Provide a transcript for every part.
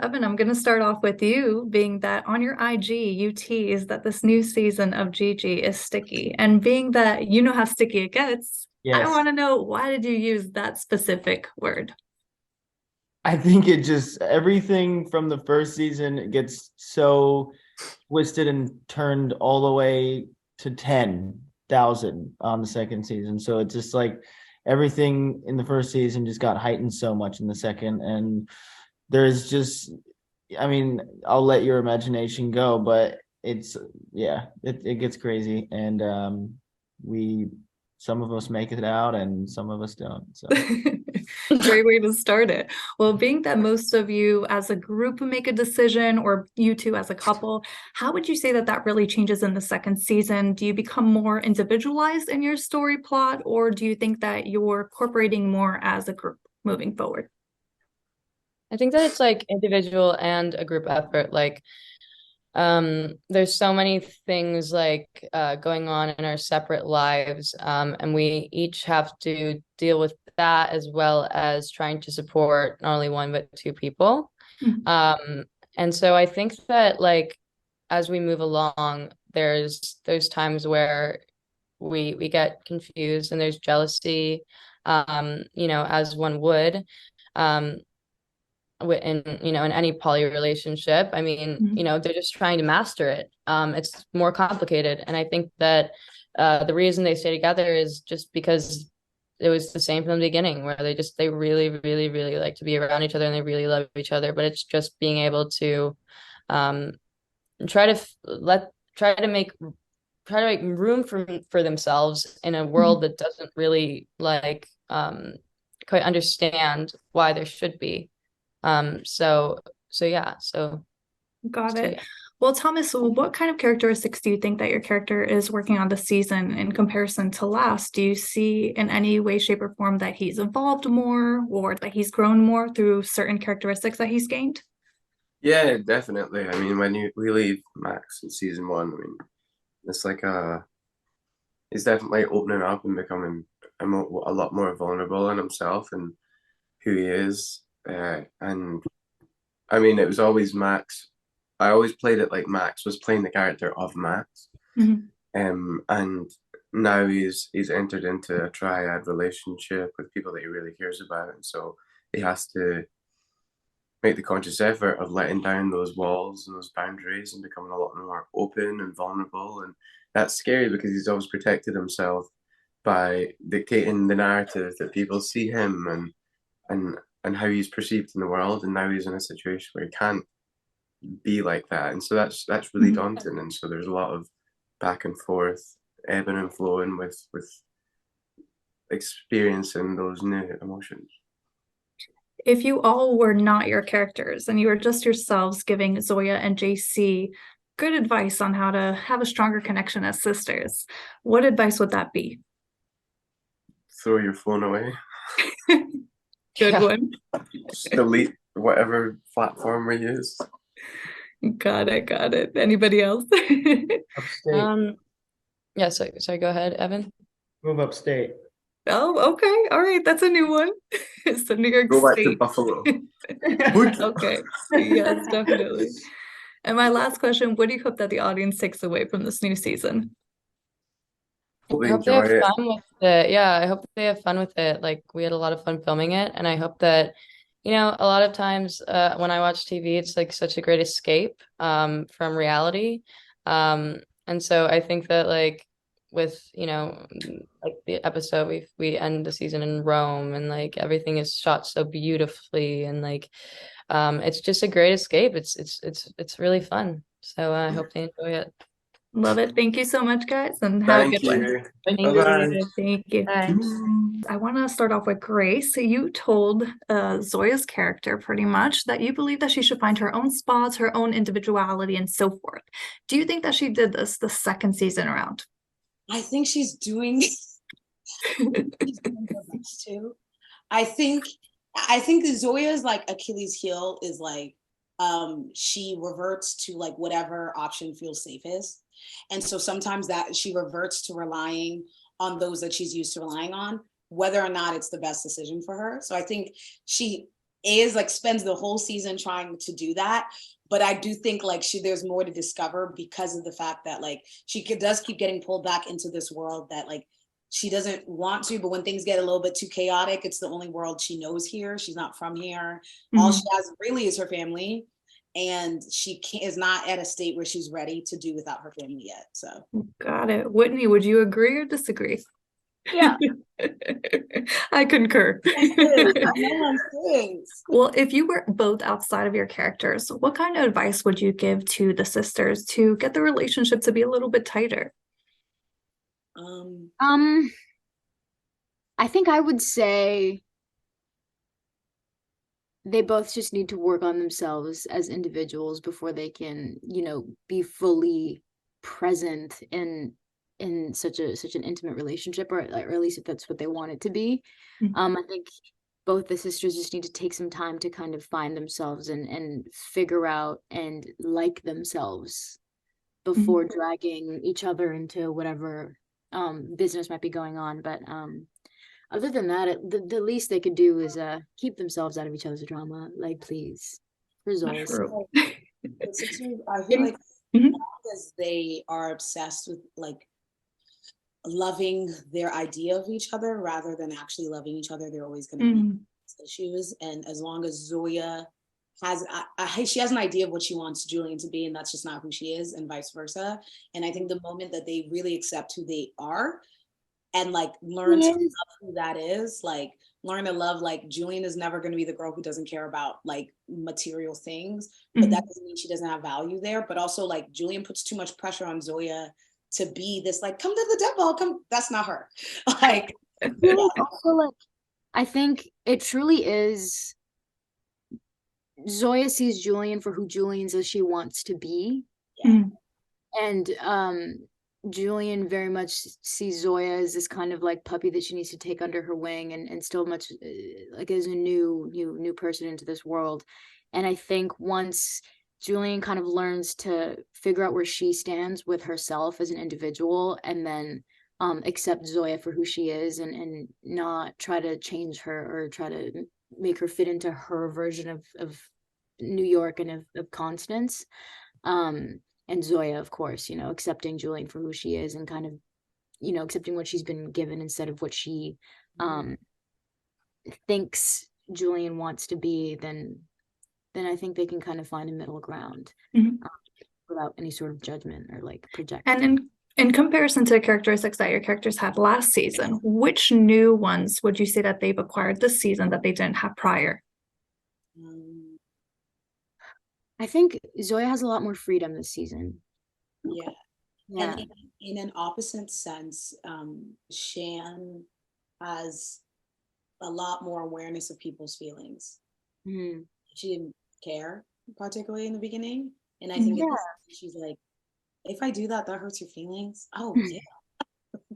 Evan, I'm going to start off with you, being that on your IG, you tease that this new season of Gigi is sticky. And being that you know how sticky it gets, I Yes. want to know, why did you use that specific word? I think it just everything from the first season gets so twisted and turned all the way to 10,000 on the second season. So it's just like everything in the first season just got heightened so much in the second. And there's just, I mean, I'll let your imagination go, but it's, yeah, it gets crazy. And we, some of us make it out and some of us don't. So. Great way to start it. Well, being that most of you as a group make a decision, or you two as a couple, how would you say that that really changes in the second season? Do you become more individualized in your story plot, or do you think that you're incorporating more as a group moving forward? I think that it's like individual and a group effort. Like, there's so many things like going on in our separate lives, and we each have to deal with that as well as trying to support not only one but two people. Mhm. And so I think that like as we move along, there's times where we get confused and there's jealousy, as one would. Um, in any poly relationship. I mean, Mhm. they're just trying to master it. It's more complicated, and I think that the reason they stay together is just because it was the same from the beginning, where they really really really like to be around each other and they really love each other, but it's just being able to um try to let try to make room for themselves in a world Mhm. that doesn't really like quite understand why there should be. So Got so it. yeah. Well, Thomas, what kind of characteristics do you think that your character is working on this season in comparison to last? Do you see in any way, shape, or form that he's evolved more, or that he's grown more through certain characteristics that he's gained? Yeah, definitely. I mean, when we leave Max in season one, I mean, it's like he's definitely opening up and becoming a lot more vulnerable in himself and who he is. And I mean, it was always Max. I always played it like Max was playing the character of Max. Mhm. And now he's entered into a triad relationship with people that he really cares about, and so he has to make the conscious effort of letting down those walls and those boundaries and becoming a lot more open and vulnerable. And that's scary because he's always protected himself by dictating the narrative that people see him and how he's perceived in the world. And now he's in a situation where he can't be like that. And so that's really Mhm. daunting. And so there's a lot of back and forth, ebbing and flowing with experiencing those new emotions. If you all were not your characters and you were just yourselves giving Zoya and JC good advice on how to have a stronger connection as sisters, what advice would that be? Throw your phone away. Good Yeah. one. Just delete whatever platform we use. Got it, got it. Anybody else? Upstate. Um, yeah, sorry, go ahead, Evan. Move upstate. Oh, okay. All right. That's a new one. It's the New York Go back to State. Buffalo. Would Okay. Yes, definitely. And my last question, what do you hope that the audience takes away from this new season? hope I they hope they enjoy have it. fun with it. Yeah, I hope they have fun with it. Like we had a lot of fun filming it, and I hope that, a lot of times when I watch TV, it's like such a great escape from reality. And so I think that like with, like the episode we end the season in Rome and like everything is shot so beautifully and like it's just a great escape. It's really fun. So I hope they enjoy it. Love it. Thank you so much, guys, and have a Thank good one. you. Thank Bye Thank you. bye. you. Thank you. Bye. I want to start off with Grace. So you told Zoya's character pretty much that you believe that she should find her own spots, her own individuality, and so forth. Do you think that she did this the second season around? I think she's doing her best too. I think I think that Zoya's like Achilles heel is like she reverts to like whatever option feels safest. And so sometimes that she reverts to relying on those that she's used to relying on, whether or not it's the best decision for her. So I think she is like spends the whole season trying to do that. But I do think like there's more to discover because of the fact that like does keep getting pulled back into this world that like she doesn't want to, but when things get a little bit too chaotic, it's the only world she knows here. She's not from here. All she has really is her family, and she is not at a state where she's ready to do without her family yet. So Got it. Whitney, would you agree or disagree? Yeah. I concur. I know I'm serious. Well, if you were both outside of your characters, what kind of advice would you give to the sisters to get the relationship to be a little bit tighter? I think I would say they both just need to work on themselves as individuals before they can, be fully present in such an intimate relationship, or at least if that's what they want it to be. I think both the sisters just need to take some time to kind of find themselves and figure out and like themselves before dragging each other into whatever business might be going on. But other than that, the least they could do is keep themselves out of each other's drama. Like, please, for Zoya's sake. I feel like because they are obsessed with like loving their idea of each other rather than actually loving each other, they're always going to be issues. And as long as Zoya she has an idea of what she wants Julian to be, and that's just not who she is, and vice versa. And I think the moment that they really accept who they are and like learn to love who that is, like learn to love, like Julian is never going to be the girl who doesn't care about like material things, but that doesn't mean she doesn't have value there. But also like Julian puts too much pressure on Zoya to be this like, come to the dead ball, come. That's not her. Like, also, like, I think it truly is. Zoya sees Julian for who Julian says she wants to be. And Julian very much sees Zoya as this kind of like puppy that she needs to take under her wing and still much like as a new person into this world. And I think once Julian kind of learns to figure out where she stands with herself as an individual, and then accept Zoya for who she is, and not try to change her or try to make her fit into her version of New York and of Constance. And Zoya, of course, accepting Julian for who she is and kind of, accepting what she's been given instead of what she thinks Julian wants to be, then I think they can kind of find a middle ground without any sort of judgment or like projection. And in comparison to the characteristics that your characters had last season, which new ones would you say that they've acquired this season that they didn't have prior? I think Zoya has a lot more freedom this season. Yeah. And in an opposite sense, Shan has a lot more awareness of people's feelings. She didn't care particularly in the beginning, and I think she's like, if I do that, that hurts your feelings. Oh yeah.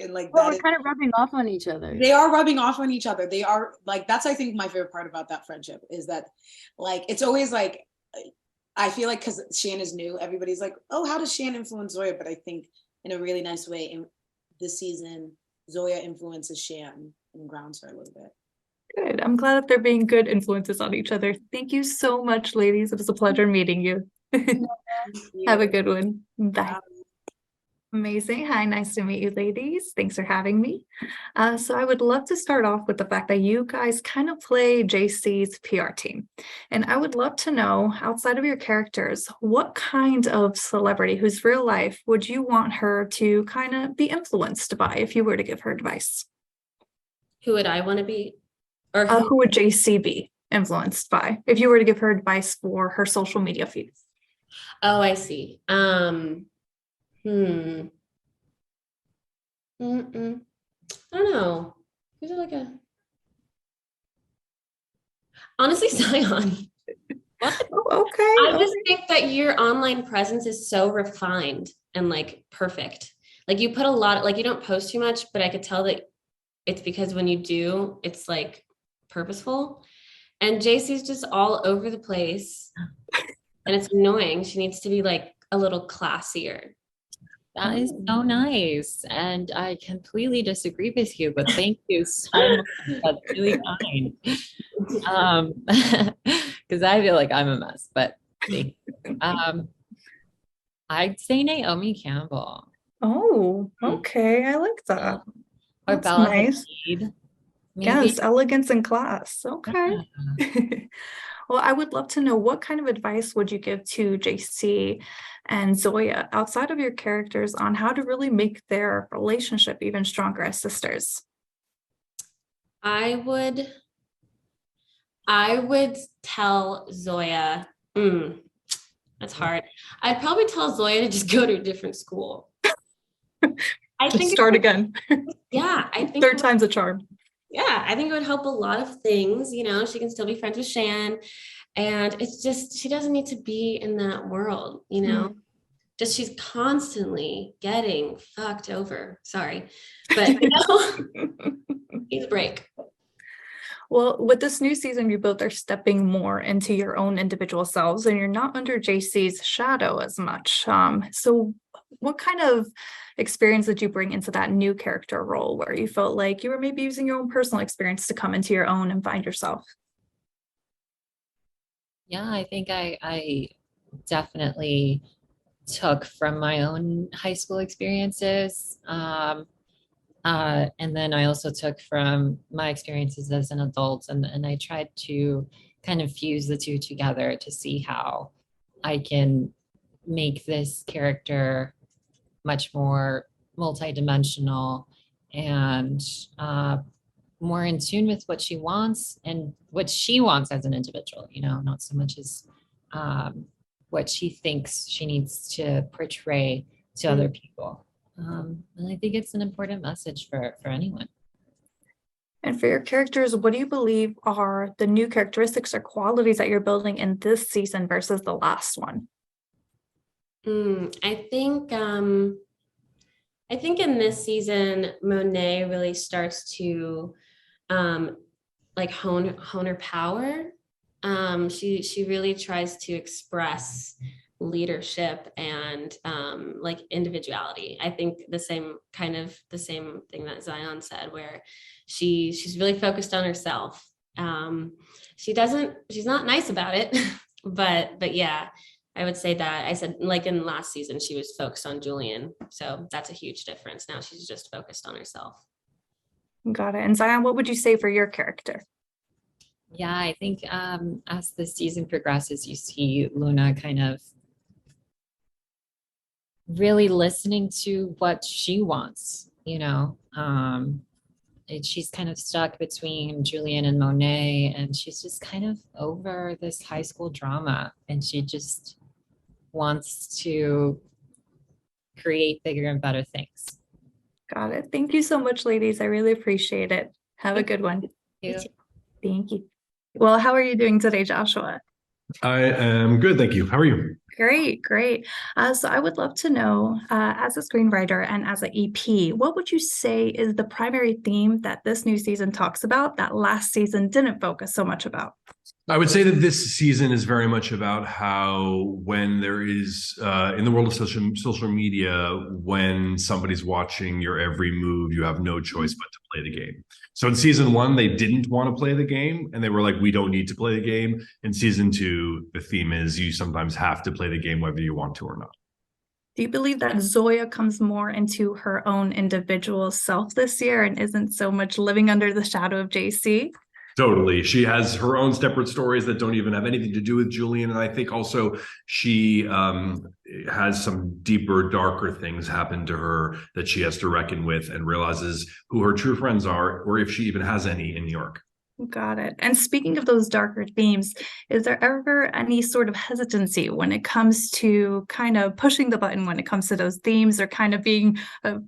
And like well, we're kind of rubbing off on each other. They are rubbing off on each other. They are like, that's I think my favorite part about that friendship is that like it's always like, I feel like because Shan is new, everybody's like, oh, how does Shan influence Zoya? But I think in a really nice way in this season, Zoya influences Shan and grounds her a little bit. Good. I'm glad that they're being good influences on each other. Thank you so much, ladies. It was a pleasure meeting you. Have a good one. Bye. Amazing. Hi, nice to meet you, ladies. Thanks for having me. So I would love to start off with the fact that you guys kind of play JC's PR team. And I would love to know, outside of your characters, what kind of celebrity whose real life would you want her to kind of be influenced by if you were to give her advice? Who would I want to be? Or who would JC be influenced by if you were to give her advice for her social media feeds? Oh, I see. I don't know. Who's like honestly, Zion. What? Okay. I just think that your online presence is so refined and like perfect. Like you put a lot, like you don't post too much, but I could tell that it's because when you do, it's like purposeful. And JC's just all over the place. And it's annoying. She needs to be like a little classier. That is so nice. And I completely disagree with you, but thank you so much. That's really kind. Because I feel like I'm a mess, but thank you. I'd say Naomi Campbell Oh, okay. I like that. or That's Bella nice. Hadid, maybe. Yes, elegance in class. Okay. Yeah. Well, I would love to know what kind of advice would you give to JC and Zoya outside of your characters on how to really make their relationship even stronger as sisters? I would tell Zoya, that's hard. I'd probably tell Zoya to just go to a different school. I Just think start again. Yeah, I think Third time's a charm. yeah, I think it would help a lot of things. You know, she can still be friends with Shan. And it's just, she doesn't need to be in that world, you know? Just she's constantly getting fucked over. Sorry. But you know, need a break. Well, with this new season, you both are stepping more into your own individual selves and you're not under JC's shadow as much. So what kind of experience did you bring into that new character role where you felt like you were maybe using your own personal experience to come into your own and find yourself? Yeah, I think I definitely took from my own high school experiences. And then I also took from my experiences as an adult, and I tried to kind of fuse the two together to see how I can make this character much more multidimensional and more in tune with what she wants and what she wants as an individual, you know, not so much as what she thinks she needs to portray to other people. And I think it's an important message for anyone. And for your characters, what do you believe are the new characteristics or qualities that you're building in this season versus the last one? I think in this season, Monet really starts to like hone her power. She really tries to express leadership and like individuality. I think the same thing that Zion said, where she's really focused on herself. She's not nice about it, but yeah, I would say that. I said, like in last season, she was focused on Julian. So that's a huge difference. Now she's just focused on herself. Got it. And Zion, what would you say for your character? Yeah, I think as the season progresses, you see Luna kind of really listening to what she wants, you know. She's kind of stuck between Julian and Monet, and she's just kind of over this high school drama, and she just wants to create bigger and better things. Got it. Thank you so much, ladies. I really appreciate it. Have a good one. Thank you. Thank you. Well, how are you doing today, Joshua? I am good, thank you. How are you? Great, great. So I would love to know, as a screenwriter and as an EP, what would you say is the primary theme that this new season talks about that last season didn't focus so much about? I would say that this season is very much about how when there is, in the world of social media, when somebody's watching your every move, you have no choice but to play the game. So in season one, they didn't want to play the game, and they were like, we don't need to play the game. In season two, the theme is you sometimes have to play the game whether you want to or not. Do you believe that Zoya comes more into her own individual self this year and isn't so much living under the shadow of JC? Totally. She has her own separate stories that don't even have anything to do with Julian. And I think also she has some deeper, darker things happen to her that she has to reckon with and realizes who her true friends are, or if she even has any in New York. Got it. And speaking of those darker themes, is there ever any sort of hesitancy when it comes to kind of pushing the button when it comes to those themes, or kind of being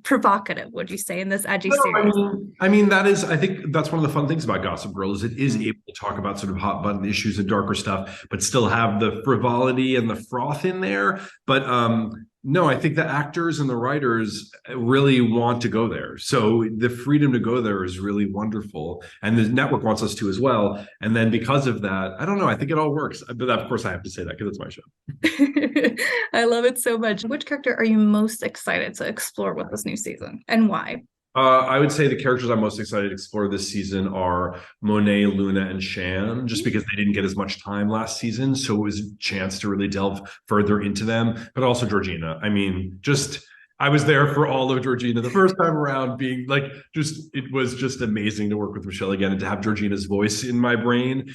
provocative, would you say, in this edgy series? I mean, I think that's one of the fun things about Gossip Girl is it is able to talk about sort of hot button issues and darker stuff, but still have the frivolity and the froth in there. But No, I think the actors and the writers really want to go there. So the freedom to go there is really wonderful. And the network wants us to as well. And then because of that, I don't know, I think it all works. But of course I have to say that because it's my show. I love it so much. Which character are you most excited to explore with this new season and why? I would say the characters I'm most excited to explore this season are Monet, Luna, and Shan, just because they didn't get as much time last season. So it was a chance to really delve further into them, but also Georgina. I mean, I was there for all of Georgina the first time around, being like, it was just amazing to work with Michelle again and to have Georgina's voice in my brain.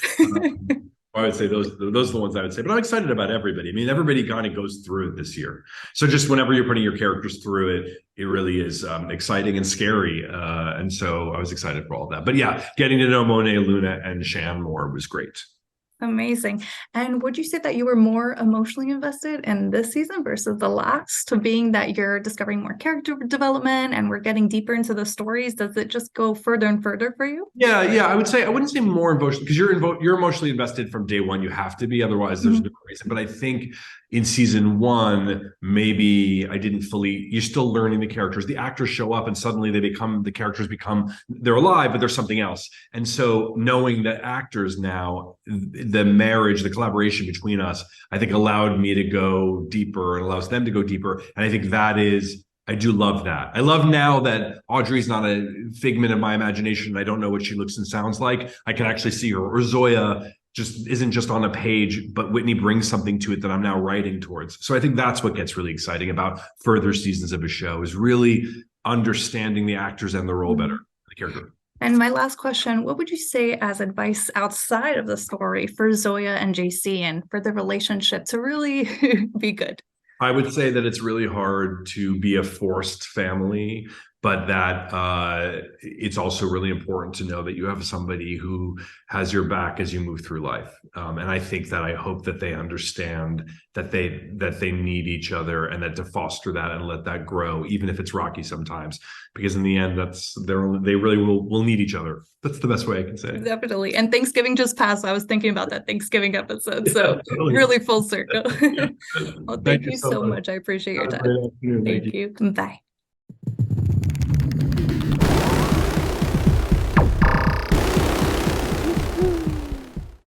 I would say those are the ones I would say, but I'm excited about everybody. I mean, everybody kind of goes through it this year. So just whenever you're putting your characters through it, it really is exciting and scary. And so I was excited for all of that. But yeah, getting to know Monet, Luna, and Shan more was great. Amazing. And would you say that you were more emotionally invested in this season versus the last, being that you're discovering more character development and we're getting deeper into the stories? Does it just go further and further for you? Yeah. I wouldn't say more emotional, because you're emotionally invested from day one. You have to be, otherwise there's no reason. But I think in season one, maybe I didn't fully, you're still learning the characters. The actors show up and suddenly the characters become, they're alive, but there's something else. And so knowing the actors now, the marriage, the collaboration between us, I think allowed me to go deeper and allows them to go deeper. And I think I do love that. I love now that Audrey's not a figment of my imagination. I don't know what she looks and sounds like. I can actually see her. Or Zoya just isn't just on a page, but Whitney brings something to it that I'm now writing towards. So I think that's what gets really exciting about further seasons of a show, is really understanding the actors and the role better, the character. And my last question, what would you say as advice outside of the story for Zoya and JC and for the relationship to really be good? I would say that it's really hard to be a forced family, but that it's also really important to know that you have somebody who has your back as you move through life. And I hope that they understand that they need each other, and that to foster that and let that grow, even if it's rocky sometimes, because in the end, they really will need each other. That's the best way I can say it. Definitely. And Thanksgiving just passed. So I was thinking about that Thanksgiving episode. So really full circle. Well, thank you so much. I appreciate your time. Thank you. Bye.